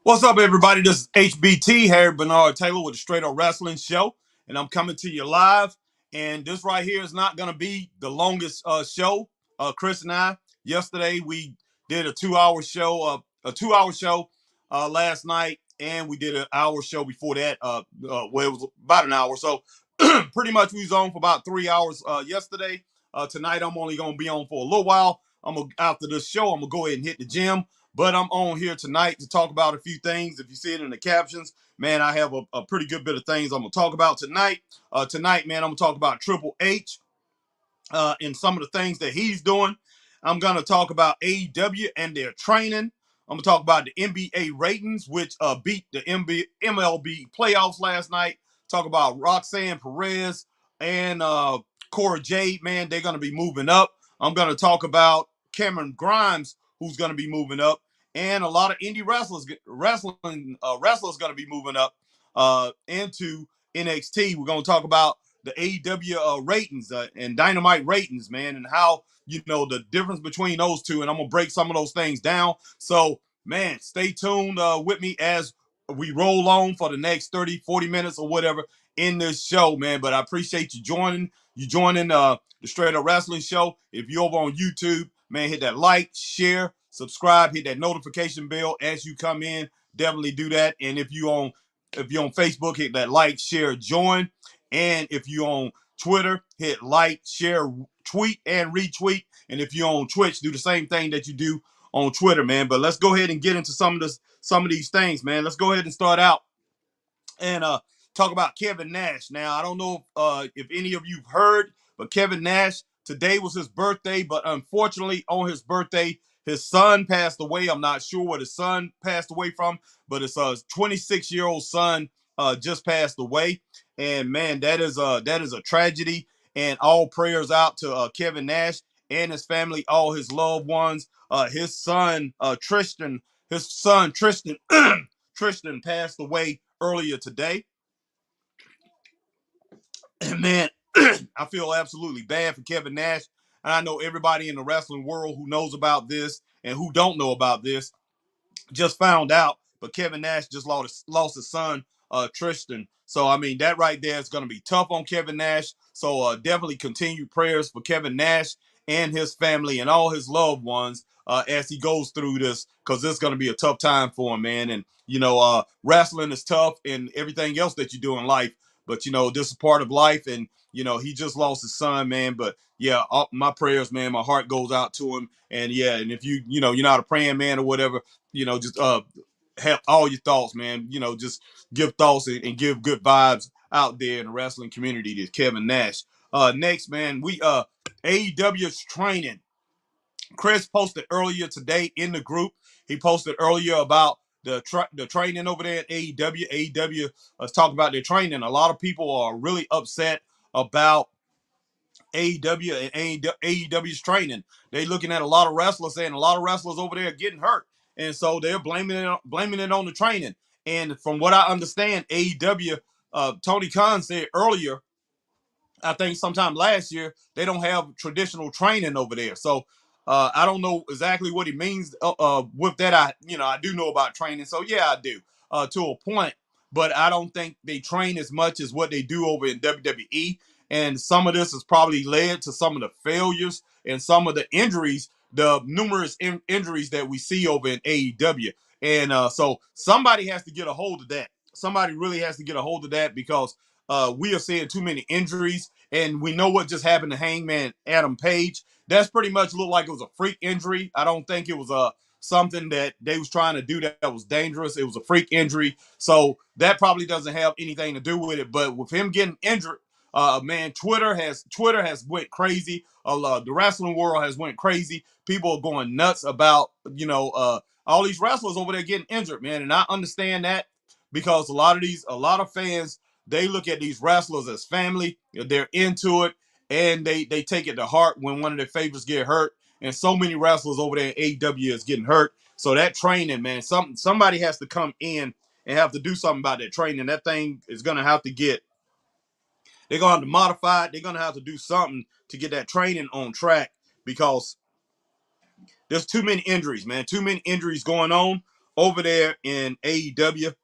What's up, everybody? This is HBT, Harry Bernard Taylor with the Straight Up Wrestling Show, and I'm coming to you live. And this right here is not going to be the longest show. Chris and I, yesterday, we did a 2 hour show, last night, and we did an hour show before that. Well, it was about an hour. So pretty much we was on for about 3 hours yesterday. Tonight, I'm only going to be on for a little while. After this show, I'm going to go ahead and hit the gym. But I'm on here tonight to talk about a few things. If you see it in the captions, man, I have a pretty good bit of things I'm going to talk about tonight. Tonight, man, I'm going to talk about Triple H and some of the things that he's doing. I'm going to talk about AEW and their training. I'm going to talk about the NBA ratings, which beat the MLB playoffs last night. Talk about Roxanne Perez and Cora Jade, man. They're going to be moving up. I'm going to talk about Cameron Grimes, who's going to be moving up, and a lot of indie wrestlers going to be moving up into NXT. We're going to talk about the AEW ratings and Dynamite ratings, man, and how, the difference between those two. And I'm going to break some of those things down. So, man, stay tuned with me as we roll on for the next 30, 40 minutes or whatever in this show, man. But I appreciate you joining the Straight Up Wrestling Show. If you're over on YouTube, man, hit that like, share, subscribe, hit that notification bell as you come in. Definitely do that. And if you're on Facebook, hit that like, share, join. And if you're on Twitter, hit like, share, tweet, and retweet. And if you're on Twitch, do the same thing that you do on Twitter, man. But let's go ahead and get into some of these things, man. Let's go ahead and start out and talk about Kevin Nash. Now, I don't know if any of you've heard, but Kevin Nash, today was his birthday, but unfortunately on his birthday, his son passed away. I'm not sure what his son passed away from, but his 26-year-old son just passed away. And man, that is a tragedy. And all prayers out to Kevin Nash and his family, all his loved ones. His son Tristan, Tristan passed away earlier today. And man, I feel absolutely bad for Kevin Nash. And I know everybody in the wrestling world who knows about this and who don't know about this just found out. But Kevin Nash just lost his son, Tristan. So, I mean, that right there is going to be tough on Kevin Nash. So definitely continue prayers for Kevin Nash and his family and all his loved ones as he goes through this, because this is going to be a tough time for him, man. And, wrestling is tough and everything else that you do in life. But, this is part of life. And, he just lost his son, man. But, yeah, my prayers, man, my heart goes out to him. And, yeah, and if you're not a praying man or whatever, just have all your thoughts, man. Just give thoughts and give good vibes out there in the wrestling community to Kevin Nash. Next, man, we AEW's training. Chris posted earlier today in the group. He posted earlier about the training over there at AEW. AEW, let's talk about their training. A lot of people are really upset about AEW and AEW's training. They're looking at a lot of wrestlers saying a lot of wrestlers over there are getting hurt, and so they're blaming it on the training. And from what I understand, AEW, Tony Khan said earlier, I think sometime last year, they don't have traditional training over there. So I don't know exactly what he means with that. I do know about training, so yeah, I do to a point, but I don't think they train as much as what they do over in WWE. And some of this has probably led to some of the failures and some of the injuries, the numerous injuries that we see over in AEW. And so somebody has to get a hold of that. Somebody really has to get a hold of that, because we are seeing too many injuries, and we know what just happened to Hangman Adam Page. That's pretty much looked like it was a freak injury. I don't think it was something that they was trying to do that was dangerous. It was a freak injury, so that probably doesn't have anything to do with it. But with him getting injured, man, Twitter has went crazy. The wrestling world has went crazy. People are going nuts about all these wrestlers over there getting injured, man. And I understand that, because a lot of fans, they look at these wrestlers as family. They're into it, and they take it to heart when one of their favorites get hurt. And so many wrestlers over there in AEW is getting hurt. So that training, man, somebody has to come in and have to do something about that training. That thing is going to have to get, they're going to have to modify it. They're going to have to do something to get that training on track, because there's too many injuries, man. Too many injuries going on over there in AEW,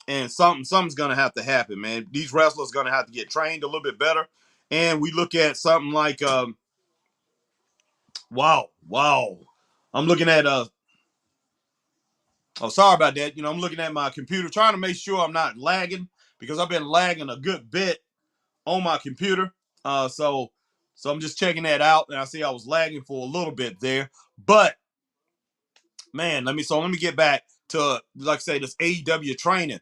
and something's gonna have to happen, man. These wrestlers gonna have to get trained a little bit better. And we look at something like wow. I'm looking at oh, sorry about that. You know, I'm looking at my computer trying to make sure I'm not lagging because I've been lagging a good bit on my computer. So I'm just checking that out, and I see I was lagging for a little bit there. But man, let me get back to, like I say, this AEW training.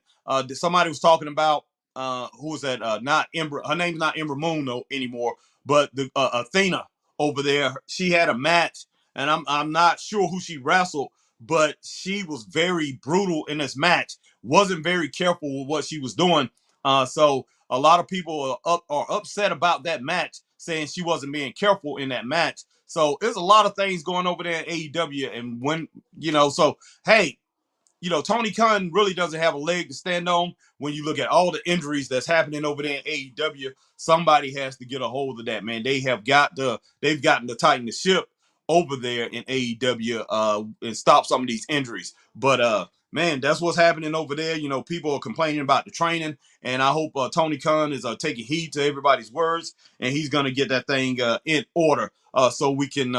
Somebody was talking about who was that? Not Ember. Her name's not Ember Moon no, anymore, but the Athena over there. She had a match, and I'm not sure who she wrestled, but she was very brutal in this match. Wasn't very careful with what she was doing. So a lot of people are upset about that match, saying she wasn't being careful in that match. So there's a lot of things going over there in AEW, and so hey, Tony Khan really doesn't have a leg to stand on when you look at all the injuries that's happening over there in AEW. Somebody has to get a hold of that, man. They've gotten to tighten the ship over there in AEW and stop some of these injuries. But man, that's what's happening over there. People are complaining about the training, and I hope Tony Khan is taking heed to everybody's words, and he's gonna get that thing in order so we can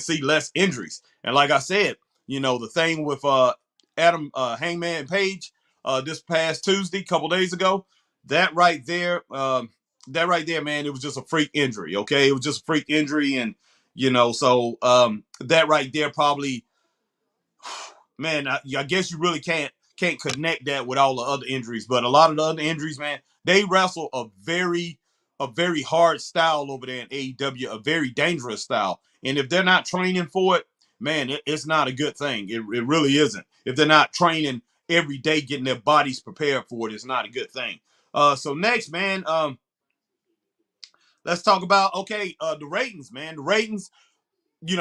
see less injuries. And like I said, the thing with Adam Hangman Page this past Tuesday, a couple days ago. That right there, man, it was just a freak injury. Okay, it was just a freak injury, and that right there probably, man, I guess you really can't connect that with all the other injuries, but a lot of the other injuries, man, they wrestle a very hard style over there in AEW, a very dangerous style, and if they're not training for it, man, it's not a good thing. It really isn't. If they're not training every day, getting their bodies prepared for it, it's not a good thing. So next, man, let's talk about the ratings, man. The ratings, in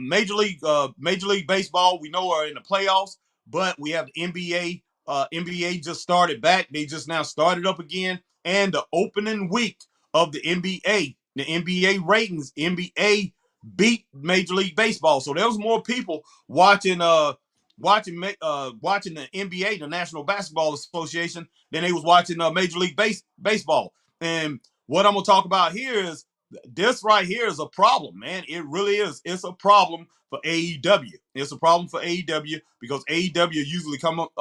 Major League Baseball, we know are in the playoffs, but we have the NBA. NBA just started back. They just now started up again, and the opening week of the NBA, the NBA ratings, NBA beat Major League Baseball. So there was more people watching the NBA, the National Basketball Association, than they was watching Major League Baseball. And what I'm gonna talk about here is this right here is a problem, man. It really is. It's a problem for AEW. It's a problem for AEW because AEW usually come up,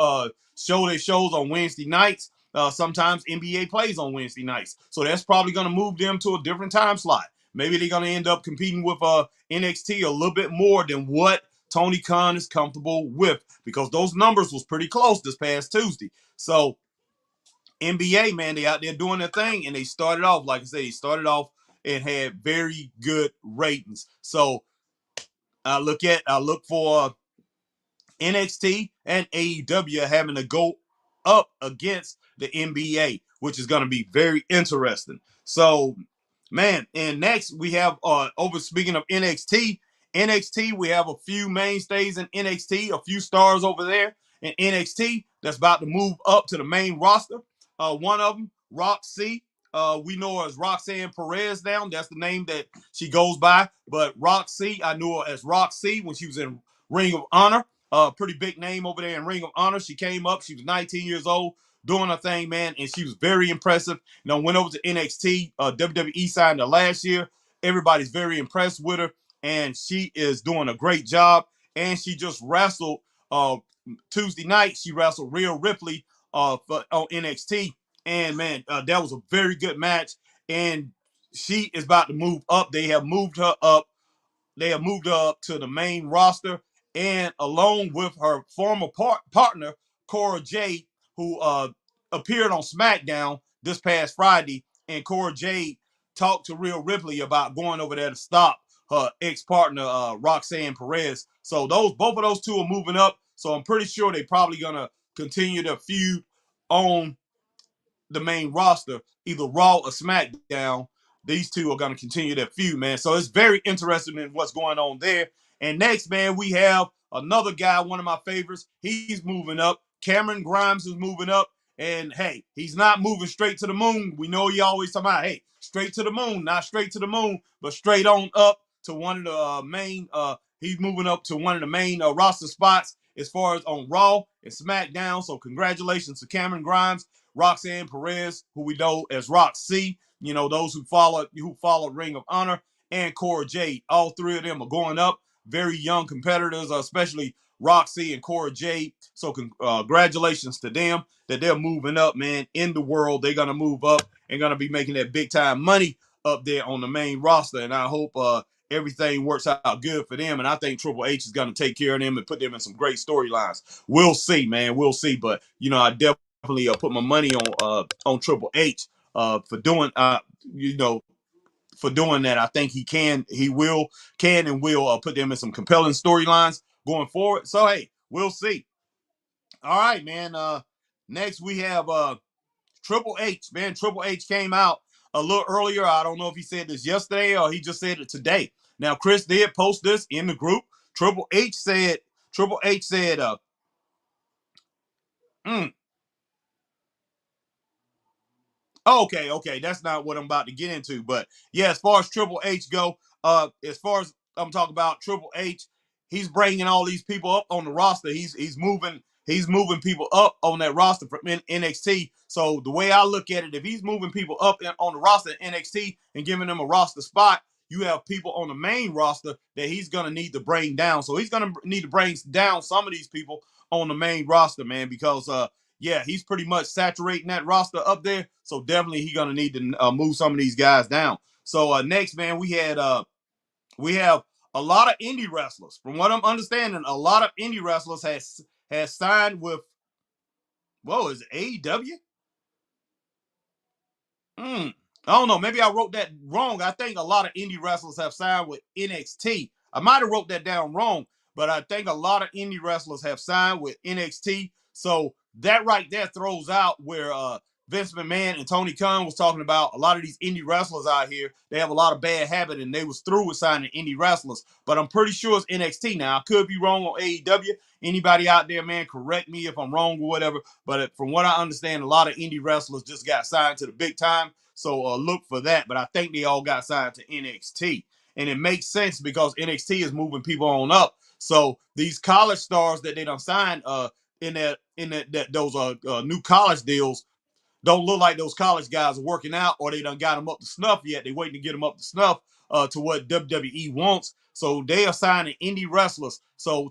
show their shows on Wednesday nights. Sometimes NBA plays on Wednesday nights. So that's probably going to move them to a different time slot. Maybe they're going to end up competing with NXT a little bit more than what Tony Khan is comfortable with because those numbers was pretty close this past Tuesday. So NBA, man, they out there doing their thing, and they started off, like I said, and had very good ratings. So I look for NXT and AEW having to go up against the NBA, which is going to be very interesting. So, man, and next we have over speaking of NXT, we have a few mainstays in NXT, a few stars over there in NXT that's about to move up to the main roster. One of them, Roxy. We know her as Roxanne Perez now. That's the name that she goes by. But Roxy, I knew her as Roxy when she was in Ring of Honor. Pretty big name over there in Ring of Honor. She came up. She was 19 years old, doing her thing, man, and she was very impressive. Went over to NXT. WWE signed her last year. Everybody's very impressed with her, and she is doing a great job. And she just wrestled Tuesday night. She wrestled Rhea Ripley on NXT, and man, that was a very good match. And she is about to move up. They have moved her up to the main roster, and along with her former partner, Cora Jade, who appeared on SmackDown this past Friday, and Cora Jade talked to Rhea Ripley about going over there to stop her ex-partner, Roxanne Perez. So both of those two are moving up. So I'm pretty sure they're probably gonna continue to feud on the main roster, either Raw or SmackDown. These two are going to continue their feud, man. So it's very interesting in what's going on there. And next, man, we have another guy, one of my favorites. He's moving up. Cameron Grimes is moving up. And hey, he's not moving straight to the moon. We know he always talking about, hey, straight to the moon, not straight to the moon, but straight on up to one of the main. He's moving up to one of the main roster spots, as far as on Raw and SmackDown. So congratulations to Cameron Grimes, Roxanne Perez, who we know as Roxy. You know, those who follow Ring of Honor, and Cora Jade. All three of them are going up. Very young competitors, especially Roxy and Cora Jade. So congratulations to them that they're moving up, man, in the world. They're going to move up and going to be making that big time money up there on the main roster. And I hope everything works out good for them. And I think Triple H is going to take care of them and put them in some great storylines. We'll see, man. We'll see. But, you know, I definitely put my money on Triple H for doing, you know, for doing that. I think can and will put them in some compelling storylines going forward. So, hey, we'll see. All right, man. Next we have Triple H, man. Triple H came out a little earlier. I don't know if he said this yesterday or he just said it today. Now, Chris did post this in the group. Triple H said, mm, okay. That's not what I'm about to get into. But yeah, as far as Triple H go, as far as I'm talking about Triple H, he's bringing all these people up on the roster. He's moving people up on that roster from NXT. So the way I look at it, if he's moving people up on the roster in NXT and giving them a roster spot, you have people on the main roster that he's gonna need to bring down. So he's gonna need to bring down some of these people on the main roster, man, because yeah, he's pretty much saturating that roster up there. So definitely he's gonna need to move some of these guys down. So next, man, we have a lot of indie wrestlers. From what I'm understanding, a lot of indie wrestlers has signed with, whoa, is it AEW? I don't know. Maybe I wrote that wrong. I think a lot of indie wrestlers have signed with NXT. I might have wrote that down wrong, but I think a lot of indie wrestlers have signed with NXT. So that right there throws out where Vince McMahon and Tony Khan was talking about a lot of these indie wrestlers out here. They have a lot of bad habit, and they was through with signing indie wrestlers. But I'm pretty sure it's NXT. Now I could be wrong on AEW. Anybody out there, man, correct me if I'm wrong or whatever. But from what I understand, a lot of indie wrestlers just got signed to the big time. So look for that. But I think they all got signed to NXT. And it makes sense because NXT is moving people on up. So these college stars that they done signed those new college deals don't look like those college guys are working out or they done got them up to snuff yet. They waiting to get them up to snuff to what WWE wants. So they are signing indie wrestlers. So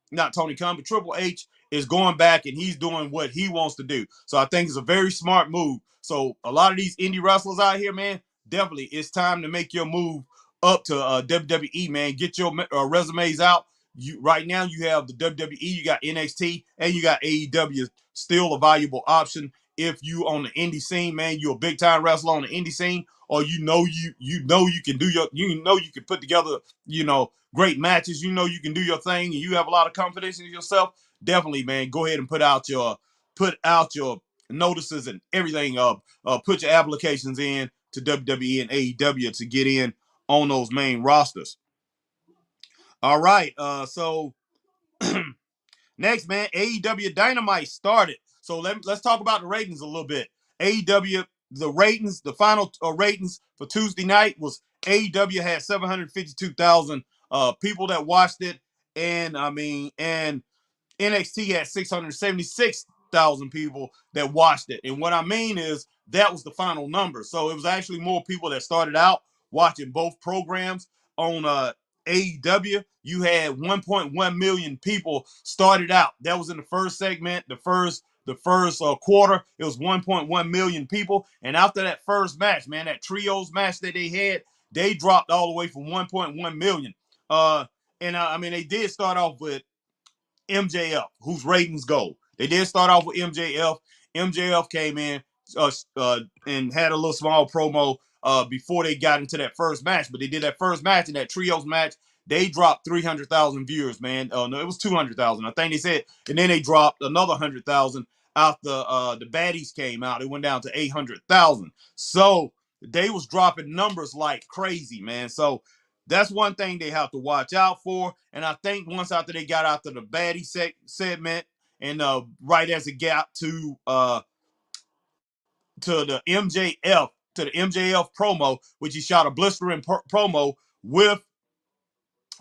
not Tony Khan, but Triple H is going back and he's doing what he wants to do. So I think it's a very smart move. So a lot of these indie wrestlers out here, man, definitely it's time to make your move up to WWE, man. Get your resumes out. Right now you have the WWE, you got NXT, and you got AEW, still a valuable option if you on the indie scene, man. You're a big time wrestler on the indie scene, or you can do you can put together great matches. You can do your thing, and you have a lot of confidence in yourself. Definitely, man, go ahead and put out your notices and everything. Put your applications in to WWE and AEW to get in on those main rosters. All right, so next, man, AEW Dynamite started. So let's talk about the ratings a little bit. AEW, the final ratings for Tuesday night was AEW had 752,000 people that watched it, and NXT had 676,000 people that watched it. And what I mean is that was the final number. So it was actually more people that started out watching both programs. On AEW, you had 1.1 million people started out. That was in the first segment, the first quarter. It was 1.1 million people. And after that first match, man, that trios match that they had, they dropped all the way from 1.1 million. They did start off with MJF, whose ratings go. They did start off with MJF. MJF came in and had a little small promo before they got into that first match. But they did that first match, and that trios match, they dropped 300,000 viewers, man. No, it was 200,000, I think they said. And then they dropped another 100,000 after the baddies came out. It went down to 800,000. So they was dropping numbers like crazy, man. So that's one thing they have to watch out for. And I think once after they got out to the baddie segment, and right as it got to the MJF promo, which he shot a blistering promo with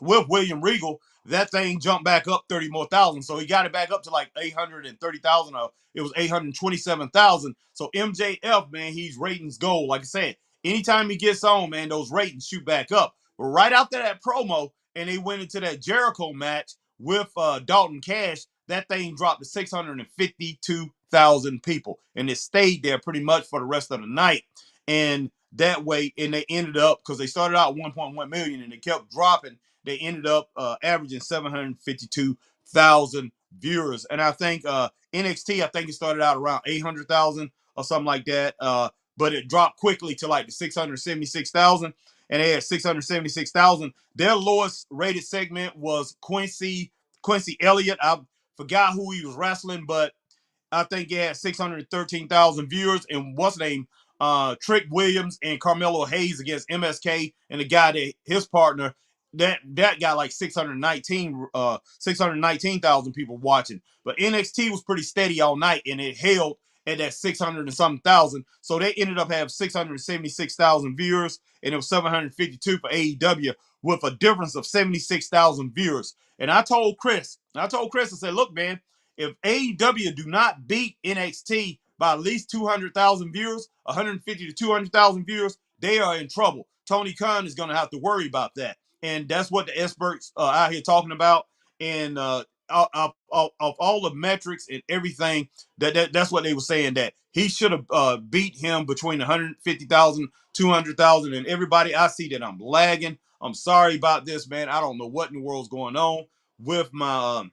William Regal, that thing jumped back up 30 more thousand. So he got it back up to like 830,000. Or it was 827,000. So MJF, man, he's ratings gold. Like I said, anytime he gets on, man, those ratings shoot back up. But right after that promo, and they went into that Jericho match with Dalton Cash, that thing dropped to 652,000 people. And it stayed there pretty much for the rest of the night. And that way, and they ended up, because they started out 1.1 million and they kept dropping, they ended up averaging 752,000 viewers. And I think NXT, I think it started out around 800,000 or something like that. But it dropped quickly to like the 676,000, and they had 676,000. Their lowest rated segment was Quincy Elliott. I forgot who he was wrestling, but I think it had 613,000 viewers. And what's name? Trick Williams and Carmelo Hayes against MSK, and the guy that his partner, that got like 619,000 people watching. But NXT was pretty steady all night, and it held at that 600 and something thousand. So they ended up having 676,000 viewers, and it was 752 for AEW, with a difference of 76,000 viewers. And I said, look, man, if AEW do not beat NXT by at least 200,000 viewers, 150 to 200,000 viewers, they are in trouble. Tony Khan is going to have to worry about that. And that's what the experts out here talking about. And of all the metrics and everything, that's what they were saying, that he should have beat him between 150,000, 200,000, and everybody. I see that I'm lagging. I'm sorry about this, man. I don't know what in the world's going on with my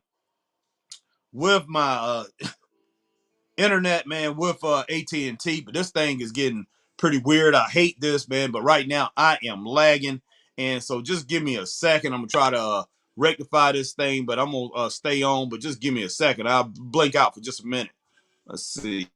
internet, man, with AT&T, but this thing is getting pretty weird. I hate this, man, but right now I am lagging, and so just give me a second. I'm gonna try to rectify this thing, but I'm gonna stay on, but just give me a second. I'll blink out for just a minute. Let's see.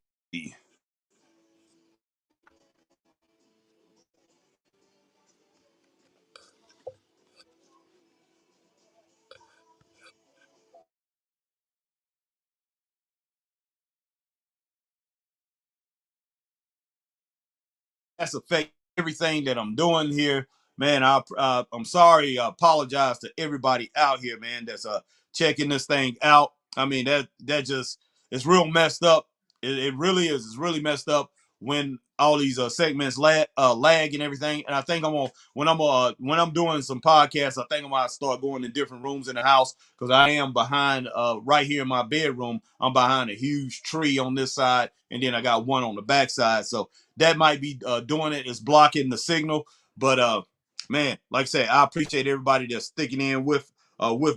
That's affect everything that I'm doing here, man. I'm sorry. I apologize to everybody out here, man, that's checking this thing out. I mean, that just, it's real messed up. It really is. It's really messed up when all these segments lag and everything. And I think I'm gonna, when I'm doing some podcasts, I think I'm gonna start going to different rooms in the house, because I am behind right here in my bedroom. I'm behind a huge tree on this side, and then I got one on the back side. So that might be doing it, is blocking the signal. But man, like I said, I appreciate everybody that's sticking in with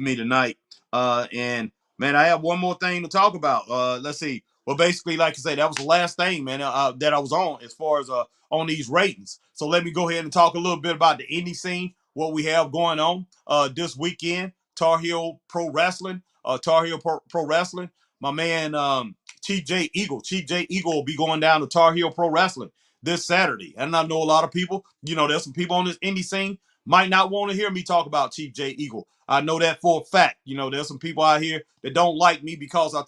me tonight. And man, I have one more thing to talk about. Let's see. Well, basically, like I said, that was the last thing, man, that I was on as far as on these ratings. So let me go ahead and talk a little bit about the indie scene, what we have going on this weekend. Tar Heel Pro Wrestling, Pro Wrestling. My man, Chief J Eagle. Chief J Eagle will be going down to Tar Heel Pro Wrestling this Saturday. And I know a lot of people, there's some people on this indie scene might not want to hear me talk about Chief J Eagle. I know that for a fact. There's some people out here that don't like me because I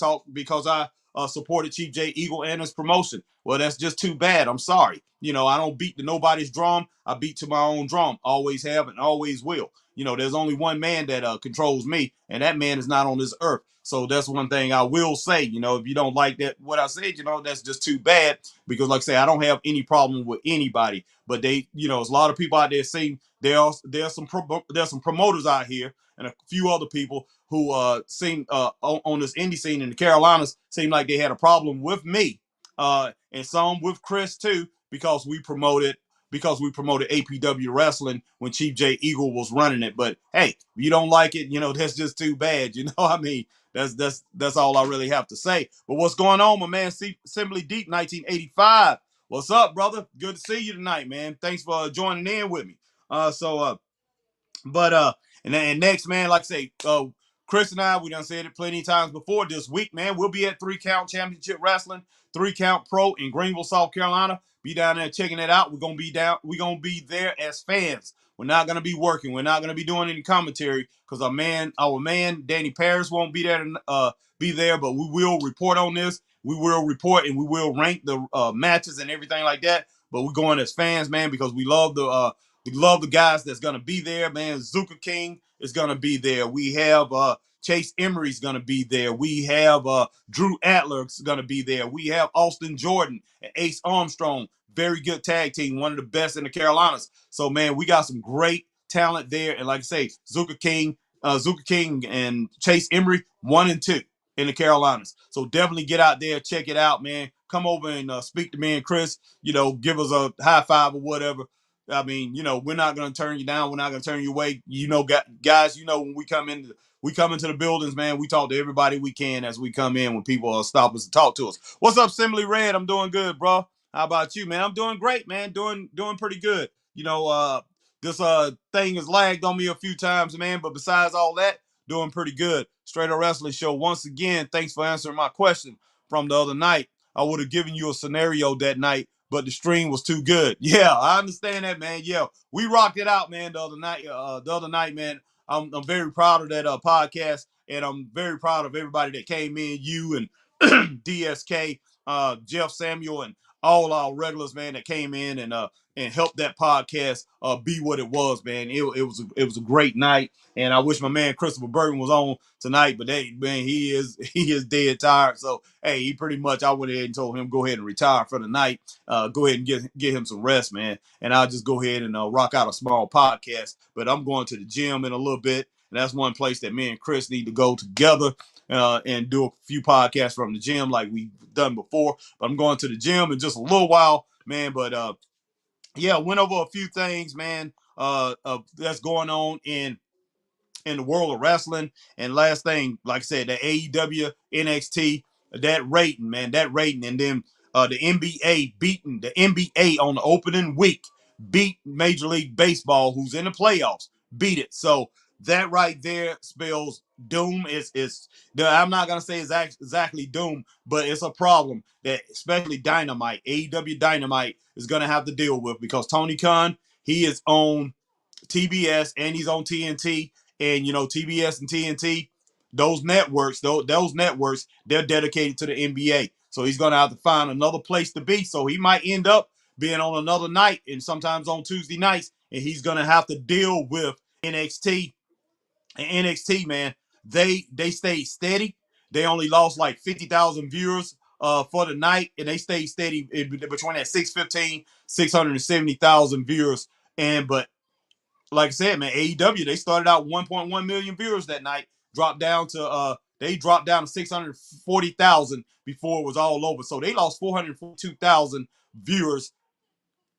supported Chief J Eagle and his promotion. Well, that's just too bad. I'm sorry. I don't beat to nobody's drum. I beat to my own drum. Always have and always will. There's only one man that controls me, and that man is not on this earth. So that's one thing I will say. If you don't like that, what I said, that's just too bad, because, like I say, I don't have any problem with anybody. But there's a lot of people out there saying there's some promoters out here and a few other people who seem on this indie scene in the Carolinas seem like they had a problem with me, and some with Chris too, because we promoted APW wrestling when Chief J Eagle was running it. But hey, if you don't like it, that's just too bad. I mean, that's all I really have to say. But what's going on, my man? Simply Deep 1985. What's up, brother? Good to see you tonight, man. Thanks for joining in with me. But and next, man, like I say, Chris and I, we done said it plenty of times before. This week, man, we'll be at 3 Count Championship Wrestling, 3 Count Pro in Greenville, South Carolina. Be down there checking it out. We're gonna be there as fans. We're not gonna be working. We're not gonna be doing any commentary, because our man Danny Paris won't be there but we will report on this. We will report, and we will rank the matches and everything like that. But we're going as fans, man, because we love love the guys that's gonna be there, man. Zuka King is gonna be there. We have Chase Emery's gonna be there. We have Drew Adler's gonna be there. We have Austin Jordan and Ace Armstrong. Very good tag team, one of the best in the Carolinas. So man, we got some great talent there. And like I say, Zuka King and Chase Emery, 1 and 2 in the Carolinas. So definitely get out there, check it out, man. Come over and speak to me and Chris. Give us a high five or whatever. I mean, we're not gonna turn you down. We're not gonna turn you away. Guys, when we come into the buildings, man. We talk to everybody we can as we come in when people stop us to talk to us. What's up, Simply Red? I'm doing good, bro. How about you, man? I'm doing great, man. Doing pretty good. This thing has lagged on me a few times, man. But besides all that, doing pretty good. Straight Up Wrestling Show. Once again, thanks for answering my question from the other night. I would have given you a scenario that night, but the stream was too good. Yeah, I understand that, man. Yeah, we rocked it out, man. The other night, man. I'm very proud of that podcast, and I'm very proud of everybody that came in. You and DSK, Jeff Samuel, and all our regulars, man, that came in and helped that podcast be what it was, man. It was a great night, and I wish my man Christopher Burton was on tonight, but he is dead tired. So hey, he pretty much, I went ahead and told him go ahead and retire for the night. Go ahead and get him some rest, man. And I'll just go ahead and rock out a small podcast. But I'm going to the gym in a little bit, and that's one place that me and Chris need to go together and do a few podcasts from the gym like we've done before. But I'm going to the gym in just a little while, man. But yeah, went over a few things, man. That's going on in the world of wrestling. And last thing, like I said, the AEW, NXT, that rating, man, that rating. And then the NBA beating the NBA on the opening week, beat Major League Baseball, who's in the playoffs, beat it. So that right there spells doom. I'm not gonna say it's exactly doom, but it's a problem that especially Dynamite, AEW Dynamite, is gonna have to deal with because Tony Khan, he is on TBS and he's on TNT, and TBS and TNT, those networks, they're dedicated to the NBA. So he's gonna have to find another place to be. So he might end up being on another night, and sometimes on Tuesday nights, and he's gonna have to deal with NXT. And NXT, man, they stayed steady. They only lost like 50,000 viewers for the night, and they stayed steady between that 615, 670,000 viewers. But like I said, man, AEW, they started out 1.1 million viewers that night, they dropped down to 640,000 before it was all over. So they lost 442,000 viewers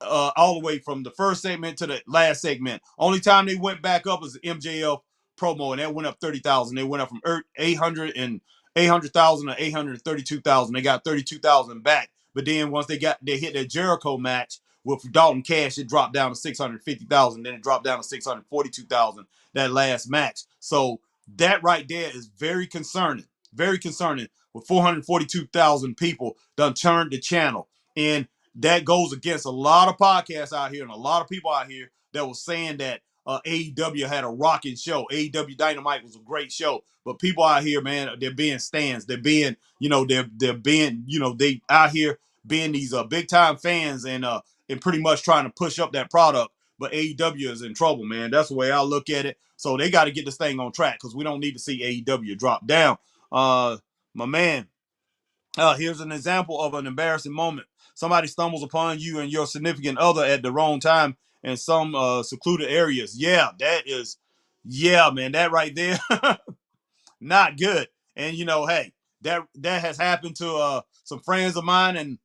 all the way from the first segment to the last segment. Only time they went back up was the MJF promo, and that went up 30,000. They went up from 800,000 to 832,000. They got 32,000 back. But then once they hit that Jericho match with Dalton Cash, it dropped down to 650,000. Then it dropped down to 642,000 that last match. So that right there is very concerning. Very concerning. With 442,000 people done turned the channel. And that goes against a lot of podcasts out here and a lot of people out here that was saying that AEW had a rocking show. AEW Dynamite was a great show. But people out here, man, they're being stands. They're being, they're being, they out here being these big time fans and pretty much trying to push up that product. But AEW is in trouble, man. That's the way I look at it. So they got to get this thing on track because we don't need to see AEW drop down. My man, here's an example of an embarrassing moment. Somebody stumbles upon you and your significant other at the wrong time in some secluded areas. Yeah, man, that right there, not good. And hey, that has happened to some friends of mine, and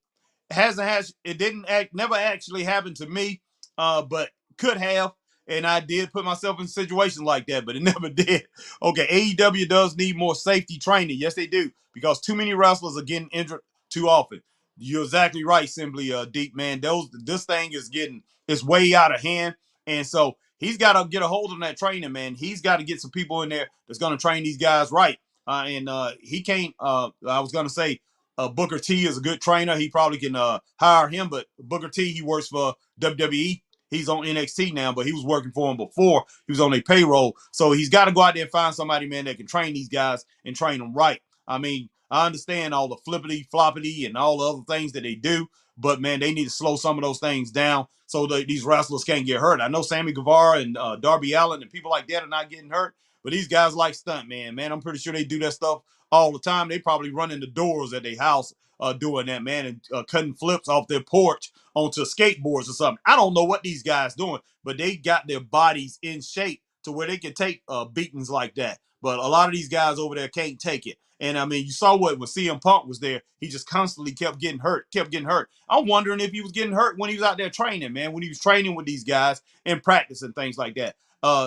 it didn't never actually happened to me, but could have. And I did put myself in situations like that, but it never did. Okay, AEW does need more safety training. Yes, they do, because too many wrestlers are getting injured too often. You're exactly right, Simply Deep, man. This thing is way out of hand, and so he's got to get a hold of that training, man. He's got to get some people in there that's going to train these guys right. And he can't. I was going to say Booker T is a good trainer. He probably can hire him, but Booker T, he works for WWE. He's on NXT now, but he was working for him before. He was on their payroll. So he's got to go out there and find somebody, man, that can train these guys and train them right. I mean, I understand all the flippity floppity and all the other things that they do, But man, they need to slow some of those things down so that these wrestlers can't get hurt. I know Sammy Guevara and Darby Allin and people like that are not getting hurt, but these guys like stunt man. Man, I'm pretty sure they do that stuff all the time. They probably running the doors at their house doing that, man, and cutting flips off their porch onto skateboards or something. I don't know what these guys doing, but they got their bodies in shape to where they can take beatings like that. But a lot of these guys over there can't take it. And I mean, you saw what when CM Punk was there, he just constantly kept getting hurt, kept getting hurt. I'm wondering if he was getting hurt when he was out there training, man, when he was training with these guys in practice and things like that.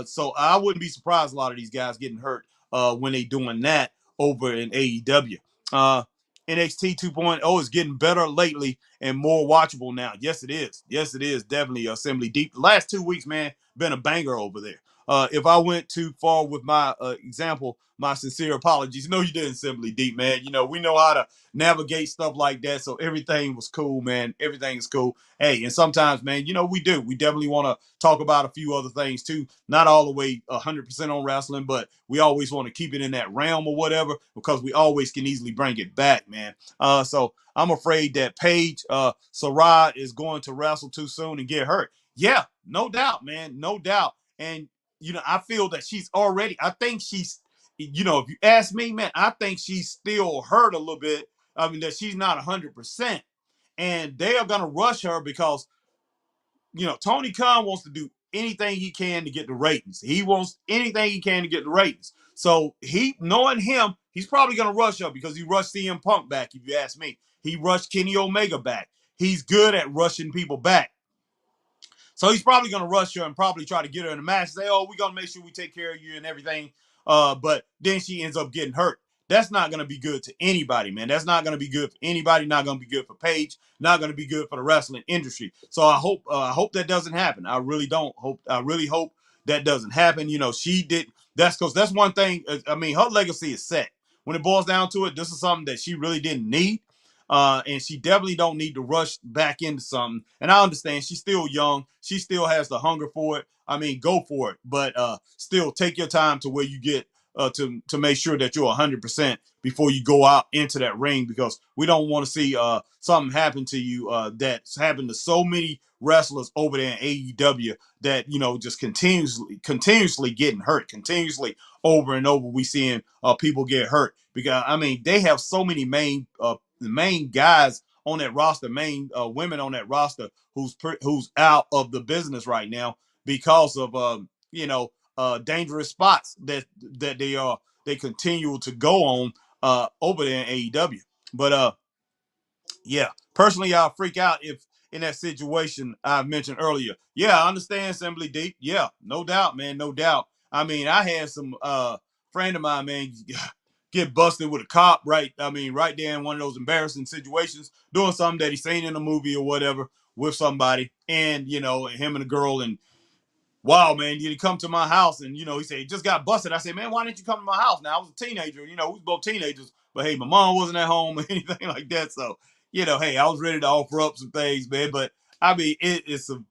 So I wouldn't be surprised a lot of these guys getting hurt when they doing that over in AEW. NXT 2.0 is getting better lately and more watchable now. Yes, it is. Yes, it is. Definitely Assembly Deep. The last 2 weeks, man, been a banger over there. If I went too far with my example, my sincere apologies. No, you didn't, Simply Deep, man. You know, we know how to navigate stuff like that. So everything was cool, man. Everything is cool. Hey, and sometimes, man, you know, we do. We definitely want to talk about a few other things too. Not all the way 100% on wrestling, but we always want to keep it in that realm or whatever because we always can easily bring it back, man. So I'm afraid that Paige Sarah is going to wrestle too soon and get hurt. Yeah, no doubt, man. No doubt. And you know, I feel that I think she's, you know, if you ask me, man, I think she's still hurt a little bit. I mean, that she's not 100%. And they are going to rush her because, you know, Tony Khan wants to do anything he can to get the ratings. He wants anything he can to get the ratings. So knowing him, he's probably going to rush her because he rushed CM Punk back, if you ask me. He rushed Kenny Omega back. He's good at rushing people back. So he's probably going to rush her and probably try to get her in the match. Say, oh, we're going to make sure we take care of you and everything. But then she ends up getting hurt. That's not going to be good to anybody, man. That's not going to be good for anybody. Not going to be good for Paige. Not going to be good for the wrestling industry. So I hope that doesn't happen. I really don't hope. I really hope that doesn't happen. You know, she did. That's because that's one thing. I mean, her legacy is set. When it boils down to it, this is something that she really didn't need. And she definitely don't need to rush back into something. And I understand she's still young. She still has the hunger for it. I mean, go for it. But still take your time to where you get to make sure that you're 100% before you go out into that ring, because we don't want to see something happen to you that's happened to so many wrestlers over there in AEW that, you know, just continuously getting hurt, continuously over and over. We seeing people get hurt because, I mean, they have so many the main guys on that roster, main women on that roster who's out of the business right now because of you know, dangerous spots that they continue to go on over there in AEW. But yeah, personally, I'll freak out if in that situation I mentioned earlier. Yeah, I understand Assembly Deep. Yeah, no doubt, man, no doubt. I mean, I had some friend of mine, man, get busted with a cop, right? I mean, right there in one of those embarrassing situations, doing something that he seen in a movie or whatever with somebody, and you know, him and a girl, and wow, man, you come to my house, and you know, he said he just got busted. I said, man, why didn't you come to my house? Now I was a teenager, you know, we was both teenagers, but hey, my mom wasn't at home or anything like that, so you know, hey, I was ready to offer up some things, man, but. I mean, it's some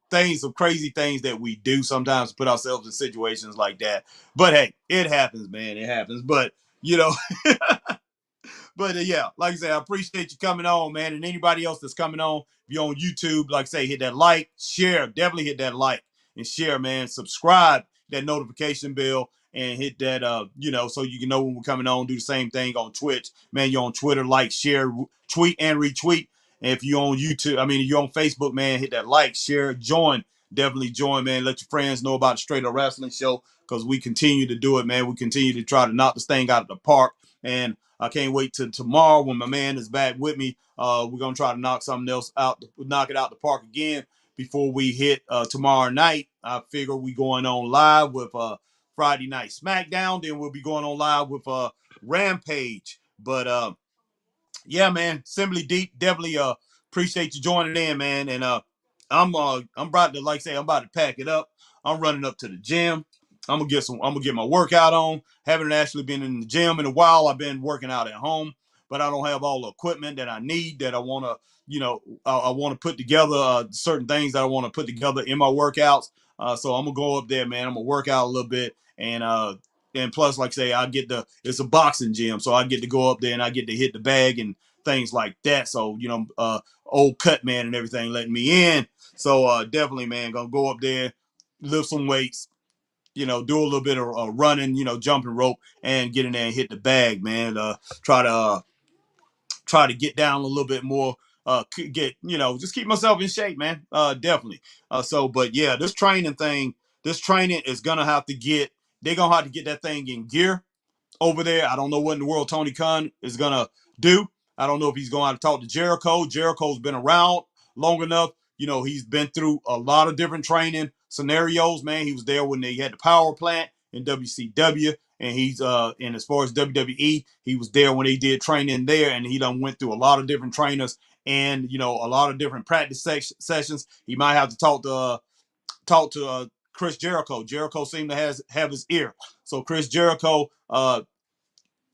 crazy things that we do sometimes to put ourselves in situations like that. But hey, it happens, man. It happens. But you know, but yeah, like I said, I appreciate you coming on, man. And anybody else that's coming on, if you're on YouTube, like I say, hit that like, share, definitely hit that like and share, man. Subscribe, that notification bell, and hit that, you know, so you can know when we're coming on. Do the same thing on Twitch, man. You're on Twitter, like, share, tweet, and retweet. And if you're on YouTube, I mean, if you're on Facebook, man, hit that like, share, join. Definitely join, man. Let your friends know about the Straight Up Wrestling Show because we continue to do it, man. We continue to try to knock this thing out of the park. And I can't wait till tomorrow when my man is back with me. We're gonna try to knock something else out, knock it out the park again before we hit tomorrow night. I figure we going on live with Friday Night SmackDown. Then we'll be going on live with Rampage. But yeah, man, Assembly Deep, definitely appreciate you joining in, man. And I'm about to, like I say, I'm about to pack it up. I'm running up to the gym. I'm gonna get my workout on. Haven't actually been in the gym in a while. I've been working out at home, but I don't have all the equipment that I need that I want to, you know, I want to put together certain things that I want to put together in my workouts. So I'm gonna go up there, man. I'm gonna work out a little bit, and plus, like I say, it's a boxing gym, so I get to go up there and I get to hit the bag and things like that. So, you know, old cut man and everything letting me in. So definitely, man, gonna go up there, lift some weights, do a little bit of running, jumping rope, and get in there and hit the bag, man. Try to get down a little bit more. Just keep myself in shape, man. Definitely. But yeah, this training is gonna have to get. They're gonna have to get that thing in gear over there. I don't know what in the world Tony Khan is gonna do. I don't know if he's going to talk to Jericho. Jericho's been around long enough. He's been through a lot of different training scenarios, man. He was there when they had the power plant in WCW, and and as far as WWE, he was there when they did training there, and he done went through a lot of different trainers and a lot of different practice sessions. He might have to talk to Chris Jericho. Jericho seemed to have his ear, so Chris Jericho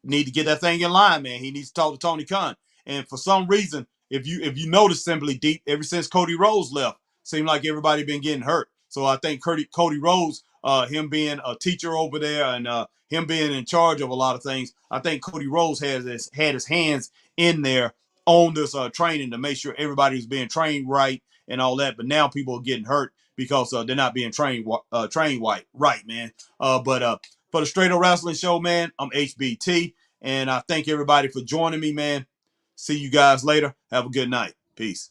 need to get that thing in line, man. He needs to talk to Tony Khan. And for some reason, if you notice, Simply Deep, ever since Cody Rhodes left, seemed like everybody been getting hurt. So I think Cody Rhodes, him being a teacher over there and him being in charge of a lot of things, I think Cody Rhodes had his hands in there on this training to make sure everybody's being trained right and all that. But now people are getting hurt because they're not being trained right, man. But for the Straight Up Wrestling Show, man, I'm HBT. And I thank everybody for joining me, man. See you guys later. Have a good night. Peace.